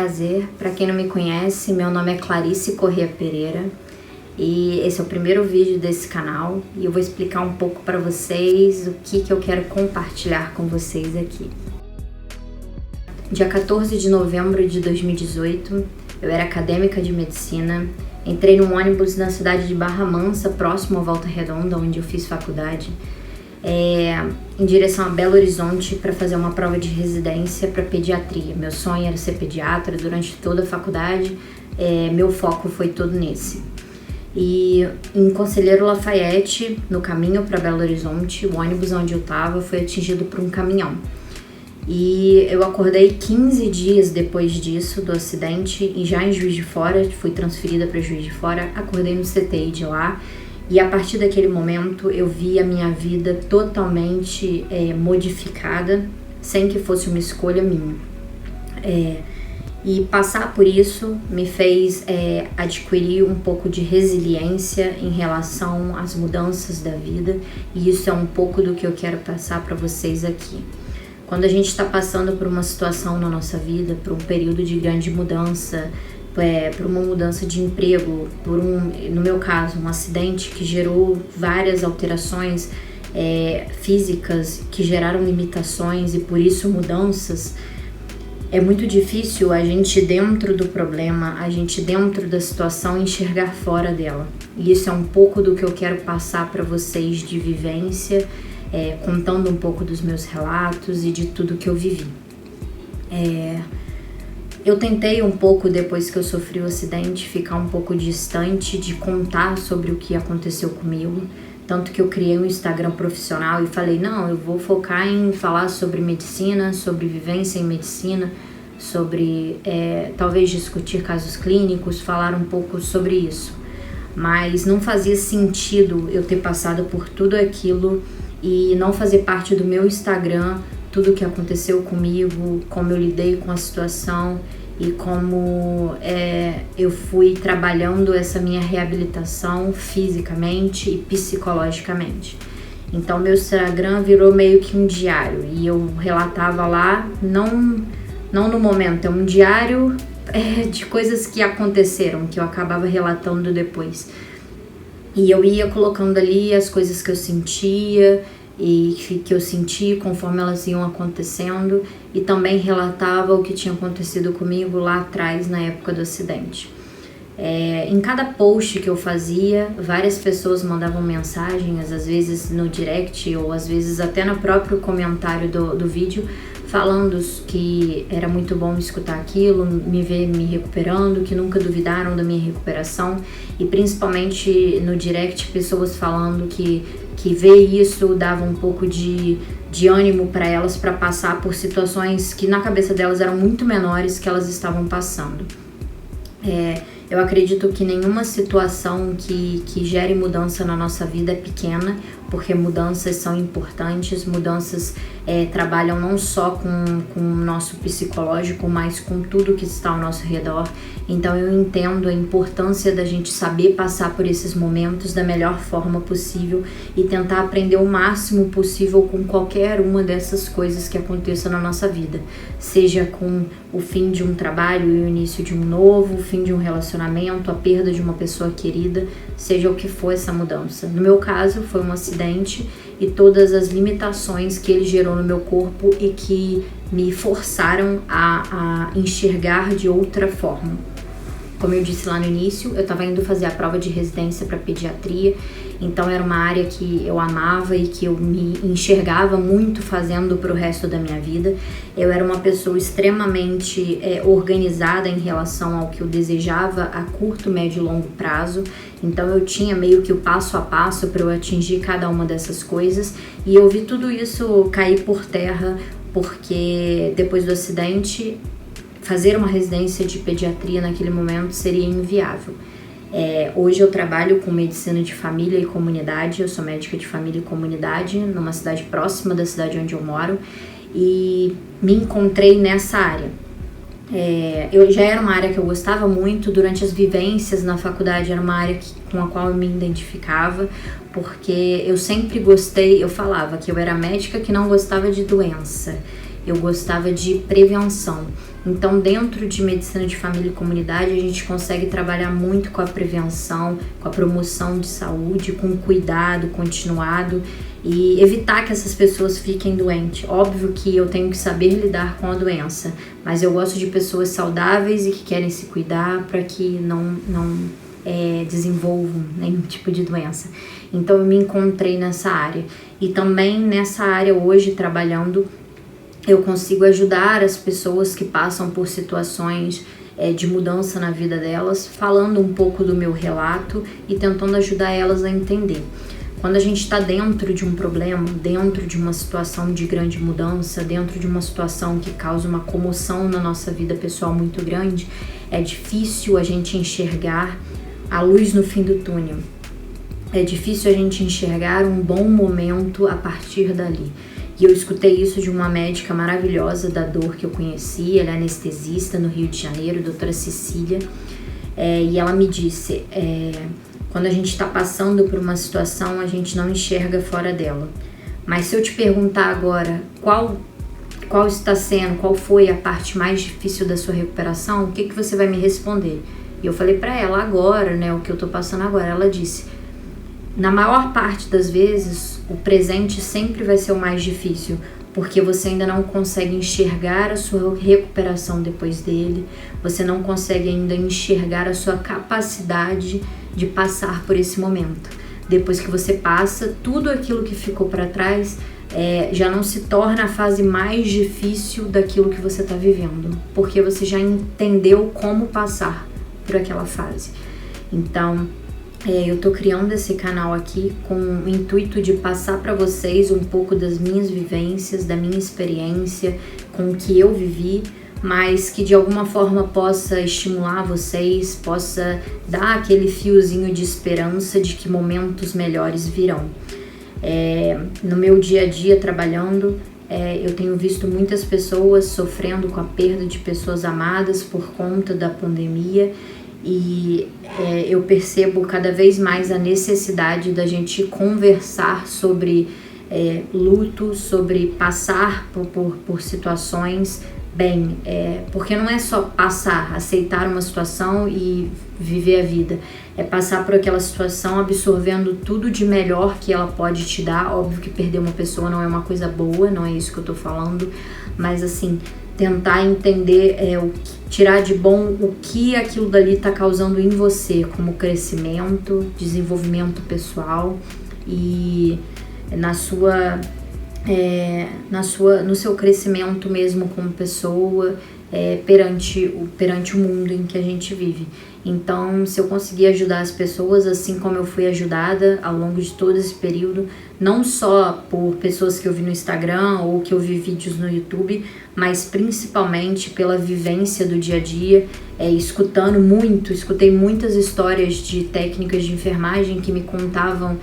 prazer. Para quem não me conhece, meu nome é Clarice Corrêa Pereira e esse é o primeiro vídeo desse canal e eu vou explicar um pouco para vocês o que eu quero compartilhar com vocês aqui. Dia 14 de novembro de 2018, eu era acadêmica de medicina, entrei num ônibus na cidade de Barra Mansa, próximo a Volta Redonda, onde eu fiz faculdade, em direção a Belo Horizonte para fazer uma prova de residência para pediatria. Meu sonho era ser pediatra durante toda a faculdade, meu foco foi todo nesse. E em Conselheiro Lafayette, no caminho para Belo Horizonte, o ônibus onde eu estava foi atingido por um caminhão. E eu acordei 15 dias depois disso, do acidente, e já em Juiz de Fora, fui transferida para Juiz de Fora, acordei no CTI de lá. E a partir daquele momento eu vi a minha vida totalmente modificada, sem que fosse uma escolha minha. E passar por isso me fez adquirir um pouco de resiliência em relação às mudanças da vida. E isso é um pouco do que eu quero passar para vocês aqui. Quando a gente está passando por uma situação na nossa vida, por um período de grande mudança, por uma mudança de emprego, no meu caso, um acidente que gerou várias alterações físicas, que geraram limitações e por isso mudanças, é muito difícil a gente dentro do problema, a gente dentro da situação enxergar fora dela. E isso é um pouco do que eu quero passar para vocês de vivência, contando um pouco dos meus relatos e de tudo que eu vivi. Eu tentei um pouco, depois que eu sofri o acidente, ficar um pouco distante de contar sobre o que aconteceu comigo. Tanto que eu criei um Instagram profissional e falei, não, eu vou focar em falar sobre medicina, sobre vivência em medicina, sobre talvez discutir casos clínicos, falar um pouco sobre isso. Mas não fazia sentido eu ter passado por tudo aquilo e não fazer parte do meu Instagram tudo o que aconteceu comigo, como eu lidei com a situação e como eu fui trabalhando essa minha reabilitação fisicamente e psicologicamente. Então meu Instagram virou meio que um diário e eu relatava lá, não no momento, é um diário de coisas que aconteceram, que eu acabava relatando depois. E eu ia colocando ali as coisas que eu sentia e que eu senti conforme elas iam acontecendo e também relatava o que tinha acontecido comigo lá atrás na época do acidente. Em cada post que eu fazia, várias pessoas mandavam mensagens, às vezes no direct ou às vezes até no próprio comentário do vídeo, falando que era muito bom escutar aquilo, me ver me recuperando, que nunca duvidaram da minha recuperação e principalmente no direct pessoas falando que ver isso dava um pouco de ânimo para elas para passar por situações que na cabeça delas eram muito menores que elas estavam passando. Eu acredito que nenhuma situação que gere mudança na nossa vida é pequena, porque mudanças são importantes, mudanças trabalham não só com o nosso psicológico, mas com tudo que está ao nosso redor. Então eu entendo a importância da gente saber passar por esses momentos da melhor forma possível e tentar aprender o máximo possível com qualquer uma dessas coisas que aconteça na nossa vida. Seja com o fim de um trabalho e o início de um novo, o fim de um relacionamento, a perda de uma pessoa querida, seja o que for essa mudança. No meu caso, foi um acidente e todas as limitações que ele gerou no meu corpo e que me forçaram a enxergar de outra forma. Como eu disse lá no início, eu estava indo fazer a prova de residência para pediatria, então era uma área que eu amava e que eu me enxergava muito fazendo para o resto da minha vida. Eu era uma pessoa extremamente organizada em relação ao que eu desejava a curto, médio e longo prazo, então eu tinha meio que o passo a passo para eu atingir cada uma dessas coisas e eu vi tudo isso cair por terra porque depois do acidente fazer uma residência de pediatria naquele momento seria inviável. Hoje eu trabalho com medicina de família e comunidade, eu sou médica de família e comunidade numa cidade próxima da cidade onde eu moro e me encontrei nessa área. Eu já era uma área que eu gostava muito, durante as vivências na faculdade era uma área com a qual eu me identificava, porque eu sempre gostei, eu falava que eu era médica que não gostava de doença, eu gostava de prevenção. Então, dentro de medicina de família e comunidade, a gente consegue trabalhar muito com a prevenção, com a promoção de saúde, com cuidado continuado e evitar que essas pessoas fiquem doentes. Óbvio que eu tenho que saber lidar com a doença, mas eu gosto de pessoas saudáveis e que querem se cuidar para que não desenvolvam nenhum tipo de doença. Então, eu me encontrei nessa área. E também nessa área hoje, trabalhando, eu consigo ajudar as pessoas que passam por situações de mudança na vida delas, falando um pouco do meu relato e tentando ajudar elas a entender. Quando a gente está dentro de um problema, dentro de uma situação de grande mudança, dentro de uma situação que causa uma comoção na nossa vida pessoal muito grande, é difícil a gente enxergar a luz no fim do túnel. É difícil a gente enxergar um bom momento a partir dali. E eu escutei isso de uma médica maravilhosa da dor que eu conheci, ela é anestesista no Rio de Janeiro, doutora Cecília, e ela me disse, quando a gente está passando por uma situação, a gente não enxerga fora dela. Mas se eu te perguntar agora qual foi a parte mais difícil da sua recuperação, o que você vai me responder? E eu falei para ela agora, o que eu tô passando agora. Ela disse, na maior parte das vezes, o presente sempre vai ser o mais difícil, porque você ainda não consegue enxergar a sua recuperação depois dele, você não consegue ainda enxergar a sua capacidade de passar por esse momento. Depois que você passa, tudo aquilo que ficou para trás já não se torna a fase mais difícil daquilo que você está vivendo, porque você já entendeu como passar por aquela fase. Então, eu tô criando esse canal aqui com o intuito de passar para vocês um pouco das minhas vivências, da minha experiência, com o que eu vivi, mas que de alguma forma possa estimular vocês, possa dar aquele fiozinho de esperança de que momentos melhores virão. No meu dia a dia trabalhando, eu tenho visto muitas pessoas sofrendo com a perda de pessoas amadas por conta da pandemia, e eu percebo cada vez mais a necessidade da gente conversar sobre luto, sobre passar por situações bem, porque não é só passar, aceitar uma situação e viver a vida, é passar por aquela situação absorvendo tudo de melhor que ela pode te dar. Óbvio que perder uma pessoa não é uma coisa boa, não é isso que eu tô falando, mas assim, tentar entender, tirar de bom o que aquilo dali tá causando em você, como crescimento, desenvolvimento pessoal e no seu crescimento mesmo como pessoa, perante o mundo em que a gente vive. Então, se eu conseguir ajudar as pessoas assim como eu fui ajudada ao longo de todo esse período, não só por pessoas que eu vi no Instagram ou que eu vi vídeos no YouTube, mas principalmente pela vivência do dia a dia, escutei muitas histórias de técnicas de enfermagem que me contavam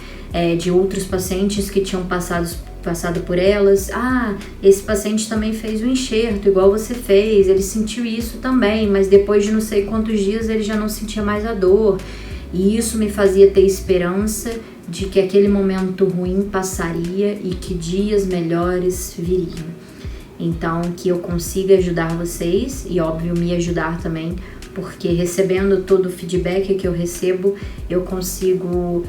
de outros pacientes que tinham passado por elas. Esse paciente também fez um enxerto igual você fez, ele sentiu isso também, mas depois de não sei quantos dias ele já não sentia mais a dor, e isso me fazia ter esperança de que aquele momento ruim passaria e que dias melhores viriam. Então, que eu consiga ajudar vocês e, óbvio, me ajudar também, porque recebendo todo o feedback que eu recebo, eu consigo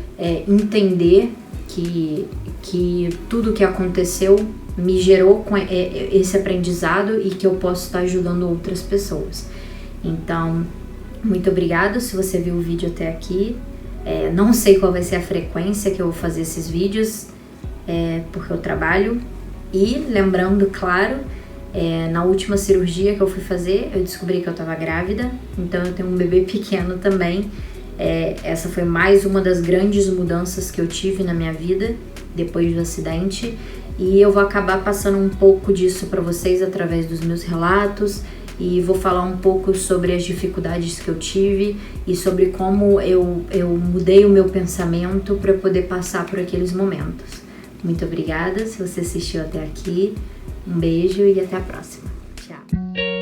entender que tudo que aconteceu me gerou com esse aprendizado e que eu posso estar ajudando outras pessoas. Então, muito obrigada se você viu o vídeo até aqui. Não sei qual vai ser a frequência que eu vou fazer esses vídeos, porque eu trabalho. E lembrando, claro, na última cirurgia que eu fui fazer, eu descobri que eu estava grávida, então eu tenho um bebê pequeno também. Essa foi mais uma das grandes mudanças que eu tive na minha vida depois do acidente, e eu vou acabar passando um pouco disso para vocês através dos meus relatos, e vou falar um pouco sobre as dificuldades que eu tive e sobre como eu mudei o meu pensamento para poder passar por aqueles momentos. Muito obrigada se você assistiu até aqui, um beijo e até a próxima. Tchau!